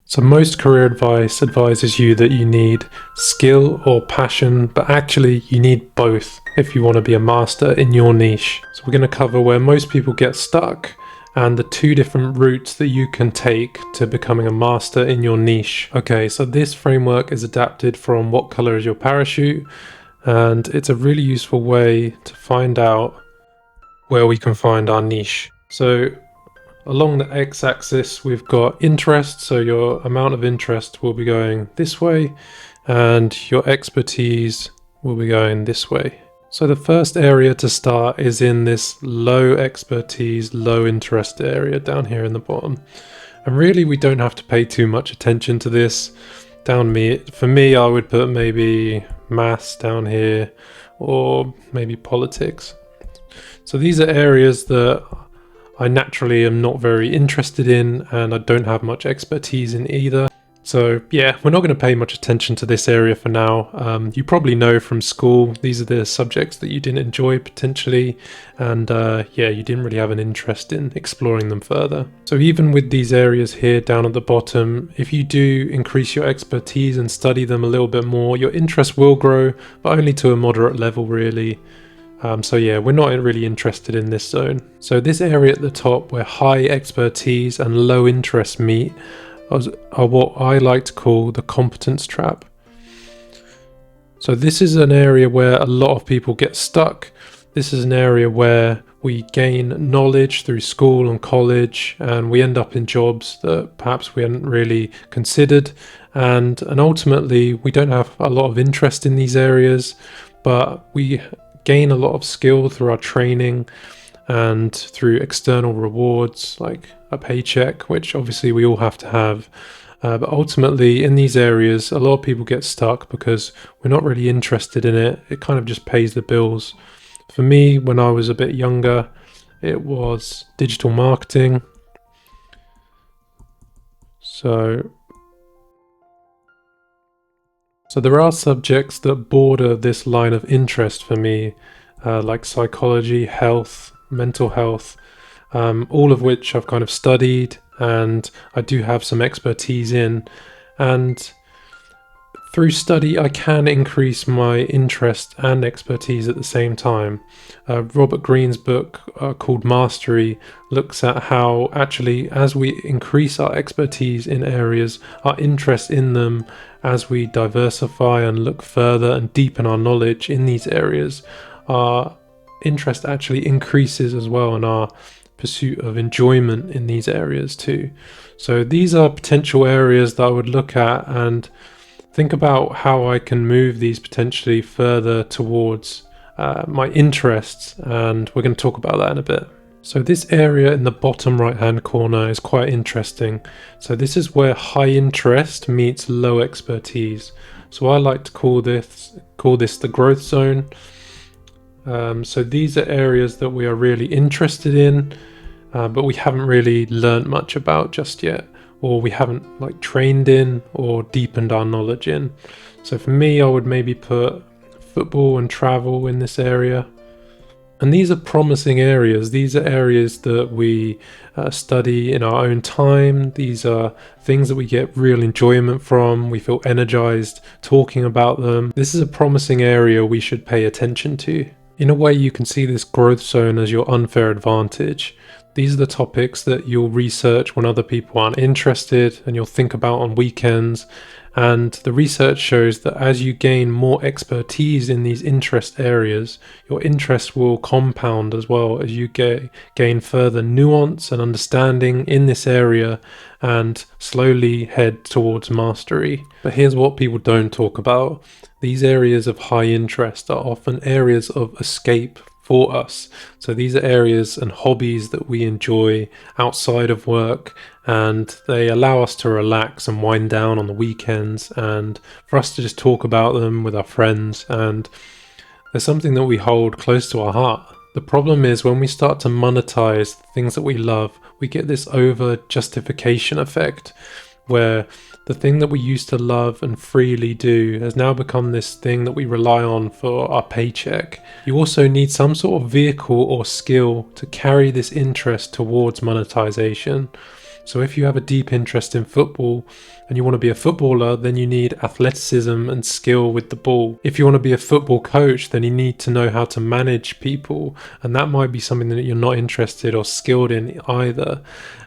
So most career advice advises you that you need skill or passion, but actually you need both if you want to be a master in your niche. So we're going to cover where most people get stuck and the two different routes that you can take to becoming a master in your niche. Okay, so this framework is adapted from What Color is Your Parachute? And it's a really useful way to find out where we can find our niche. So along the x-axis we've got interest, so your amount of interest will be going this way and your expertise will be going this way. So the first area to start is in this low expertise, low interest area down here in the bottom. And really we don't have to pay too much attention to this. For me, I would put maybe maths down here or maybe politics. So these are areas that I naturally am not very interested in and I don't have much expertise in either. So yeah, we're not going to pay much attention to this area for now. You probably know from school, these are the subjects that you didn't enjoy potentially, and yeah, you didn't really have an interest in exploring them further. So even with these areas here down at the bottom, if you do increase your expertise and study them a little bit more, your interest will grow, but only to a moderate level really. So yeah, we're not really interested in this zone. So this area at the top where high expertise and low interest meet are what I like to call the competence trap. So this is an area where a lot of people get stuck. This is an area where we gain knowledge through school and college and we end up in jobs that perhaps we hadn't really considered, and ultimately we don't have a lot of interest in these areas, but we gain a lot of skill through our training and through external rewards like a paycheck, which obviously we all have to have. But ultimately in these areas, a lot of people get stuck because we're not really interested in it. It kind of just pays the bills. For me, when I was a bit younger, it was digital marketing. So there are subjects that border this line of interest for me, like psychology, health, mental health, all of which I've kind of studied and I do have some expertise in. And through study, I can increase my interest and expertise at the same time. Robert Greene's book called Mastery looks at how actually as we increase our expertise in areas, our interest in them, as we diversify and look further and deepen our knowledge in these areas, our interest actually increases as well, and our pursuit of enjoyment in these areas too. So these are potential areas that I would look at and think about how I can move these potentially further towards my interests, and we're going to talk about that in a bit. So this area in the bottom right hand corner is quite interesting. So this is where high interest meets low expertise. So I like to call this the growth zone. So these are areas that we are really interested in, but we haven't really learned much about just yet, or we haven't like trained in or deepened our knowledge in. So for me, I would maybe put football and travel in this area. And these are promising areas. These are areas that we study in our own time. These are things that we get real enjoyment from. We feel energized talking about them. This is a promising area we should pay attention to. In a way, you can see this growth zone as your unfair advantage. These are the topics that you'll research when other people aren't interested and you'll think about on weekends. And the research shows that as you gain more expertise in these interest areas, your interest will compound as well as you gain further nuance and understanding in this area and slowly head towards mastery. But here's what people don't talk about. These areas of high interest are often areas of escape for us. So these are areas and hobbies that we enjoy outside of work, and they allow us to relax and wind down on the weekends and for us to just talk about them with our friends, and they're something that we hold close to our heart. The problem is when we start to monetize things that we love, we get this over justification effect where the thing that we used to love and freely do has now become this thing that we rely on for our paycheck. You also need some sort of vehicle or skill to carry this interest towards monetization. So if you have a deep interest in football and you want to be a footballer, then you need athleticism and skill with the ball. If you want to be a football coach, then you need to know how to manage people, and that might be something that you're not interested or skilled in either.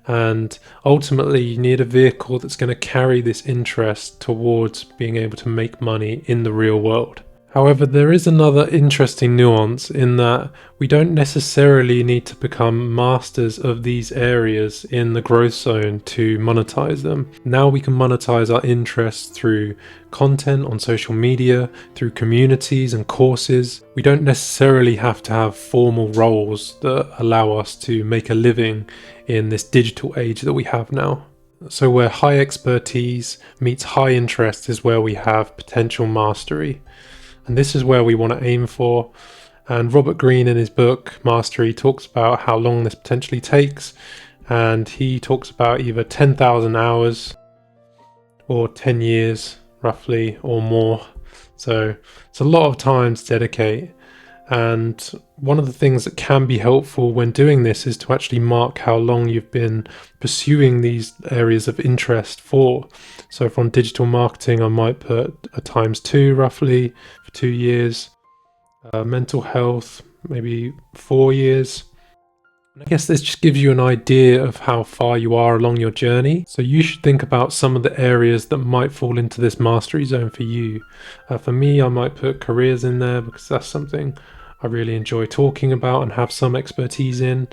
And ultimately, you need a vehicle that's going to carry this interest towards being able to make money in the real world. However, there is another interesting nuance in that we don't necessarily need to become masters of these areas in the growth zone to monetize them. Now we can monetize our interests through content on social media, through communities and courses. We don't necessarily have to have formal roles that allow us to make a living in this digital age that we have now. So where high expertise meets high interest is where we have potential mastery. And this is where we want to aim for. And Robert Greene in his book Mastery talks about how long this potentially takes. And he talks about either 10,000 hours or 10 years roughly or more. So it's a lot of time to dedicate. And one of the things that can be helpful when doing this is to actually mark how long you've been pursuing these areas of interest for. So from digital marketing, I might put a ×2 roughly for 2 years. Mental health, maybe 4 years. I guess this just gives you an idea of how far you are along your journey. So you should think about some of the areas that might fall into this mastery zone for you. For me, I might put careers in there because that's something I really enjoy talking about and have some expertise in.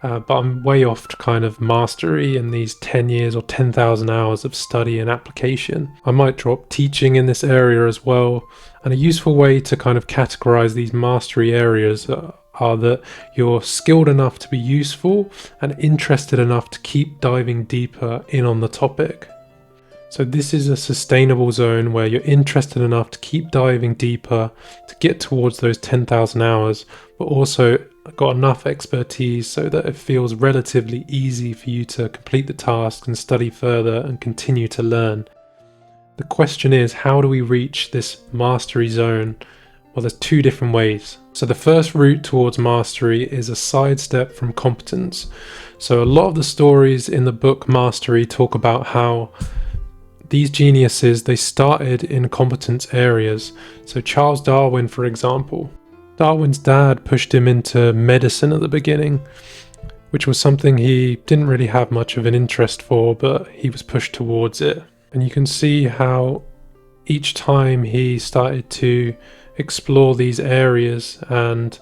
But I'm way off to kind of mastery in these 10 years or 10,000 hours of study and application. I might drop teaching in this area as well. And a useful way to kind of categorize these mastery areas are that you're skilled enough to be useful and interested enough to keep diving deeper in on the topic. So this is a sustainable zone where you're interested enough to keep diving deeper to get towards those 10,000 hours, but also got enough expertise so that it feels relatively easy for you to complete the task and study further and continue to learn. The question is, how do we reach this mastery zone? Well, there's two different ways. So the first route towards mastery is a sidestep from competence. So a lot of the stories in the book Mastery talk about how these geniuses, they started in competence areas. So Charles Darwin, for example. Darwin's dad pushed him into medicine at the beginning, which was something he didn't really have much of an interest for, but he was pushed towards it. And you can see how each time he started to explore these areas and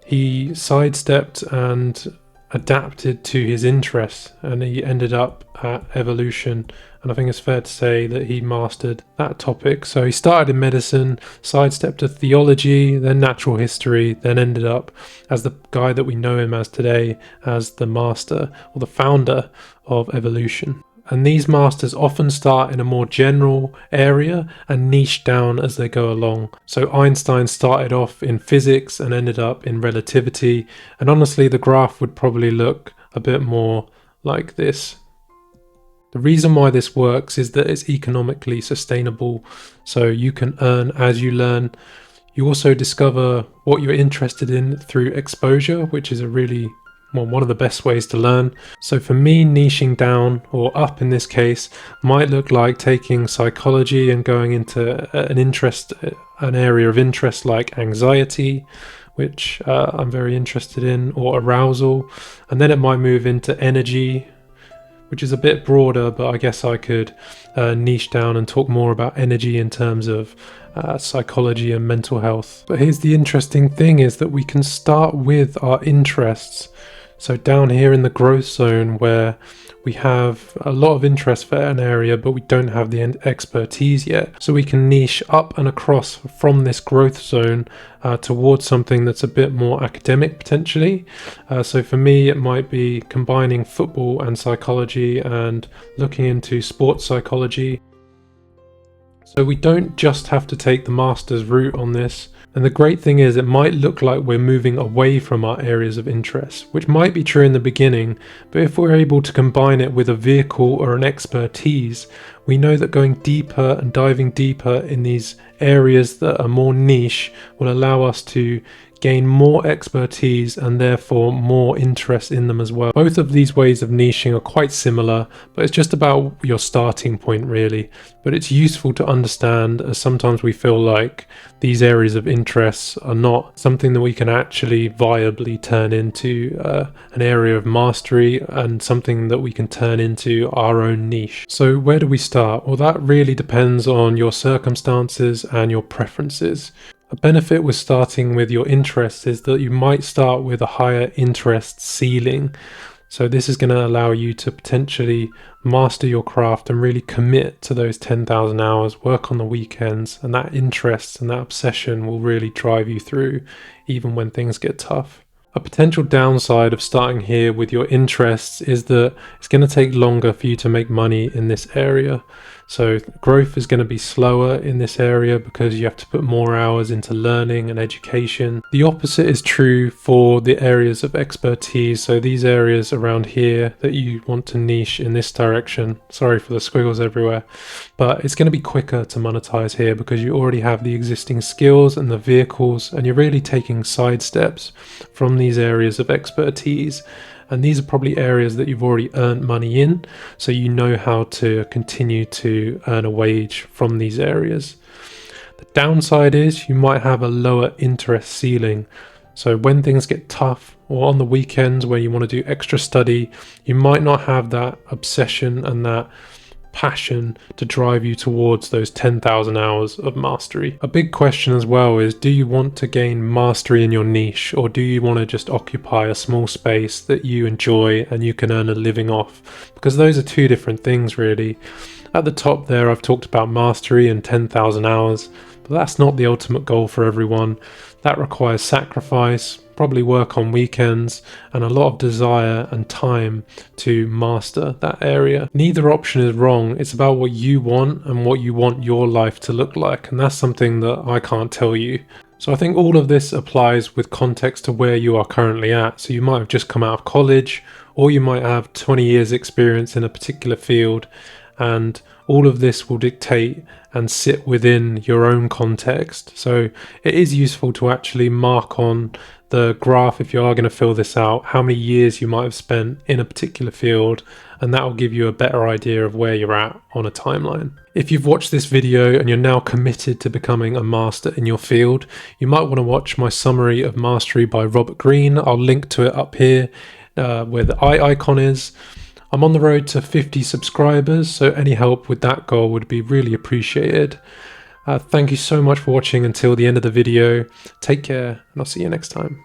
he sidestepped and adapted to his interests, and he ended up at evolution. And I think it's fair to say that he mastered that topic. So he started in medicine, sidestepped to theology, then natural history, then ended up as the guy that we know him as today, as the master or the founder of evolution. And these masters often start in a more general area and niche down as they go along. So Einstein started off in physics and ended up in relativity. And honestly, the graph would probably look a bit more like this. The reason why this works is that it's economically sustainable, so you can earn as you learn. You also discover what you're interested in through exposure, which is one of the best ways to learn. So for me, niching down, or up in this case, might look like taking psychology and going into an area of interest like anxiety, which I'm very interested in, or arousal. And then it might move into energy, which is a bit broader, but I guess I could niche down and talk more about energy in terms of psychology and mental health. But here's the interesting thing, is that we can start with our interests. So down here in the growth zone, where we have a lot of interest for an area, but we don't have the expertise yet. So we can niche up and across from this growth zone towards something that's a bit more academic potentially. So for me, it might be combining football and psychology and looking into sports psychology. So we don't just have to take the master's route on this. And the great thing is, it might look like we're moving away from our areas of interest, which might be true in the beginning, but if we're able to combine it with a vehicle or an expertise, we know that going deeper and diving deeper in these areas that are more niche will allow us to gain more expertise and therefore more interest in them as well. Both of these ways of niching are quite similar, but it's just about your starting point really. But it's useful to understand, as sometimes we feel like these areas of interest are not something that we can actually viably turn into an area of mastery and something that we can turn into our own niche. So where do we start? Well, that really depends on your circumstances and your preferences. A benefit with starting with your interests is that you might start with a higher interest ceiling. So this is going to allow you to potentially master your craft and really commit to those 10,000 hours, work on the weekends, and that interest and that obsession will really drive you through even when things get tough. A potential downside of starting here with your interests is that it's going to take longer for you to make money in this area. So growth is going to be slower in this area because you have to put more hours into learning and education. The opposite is true for the areas of expertise. So these areas around here that you want to niche in this direction. Sorry for the squiggles everywhere. But it's going to be quicker to monetize here because you already have the existing skills and the vehicles, and you're really taking side steps from these areas of expertise. And these are probably areas that you've already earned money in, so you know how to continue to earn a wage from these areas. The downside is you might have a lower interest ceiling. So when things get tough, or on the weekends where you want to do extra study, you might not have that obsession and that passion to drive you towards those 10,000 hours of mastery. A big question as well is, do you want to gain mastery in your niche, or do you want to just occupy a small space that you enjoy and you can earn a living off? Because those are two different things really. At the top there I've talked about mastery and 10,000 hours, but that's not the ultimate goal for everyone. That requires sacrifice, probably work on weekends, and a lot of desire and time to master that area. Neither option is wrong. It's about what you want and what you want your life to look like, and that's something that I can't tell you. So I think all of this applies with context to where you are currently at. So you might have just come out of college, or you might have 20 years experience in a particular field, and all of this will dictate and sit within your own context. So it is useful to actually mark on the graph, if you are going to fill this out, how many years you might have spent in a particular field, and that will give you a better idea of where you're at on a timeline. If you've watched this video and you're now committed to becoming a master in your field, you might want to watch my summary of mastery by Robert Greene. I'll link to it up here where the eye icon is. I'm on the road to 50 subscribers, so any help with that goal would be really appreciated. Thank you so much for watching until the end of the video. Take care, and I'll see you next time.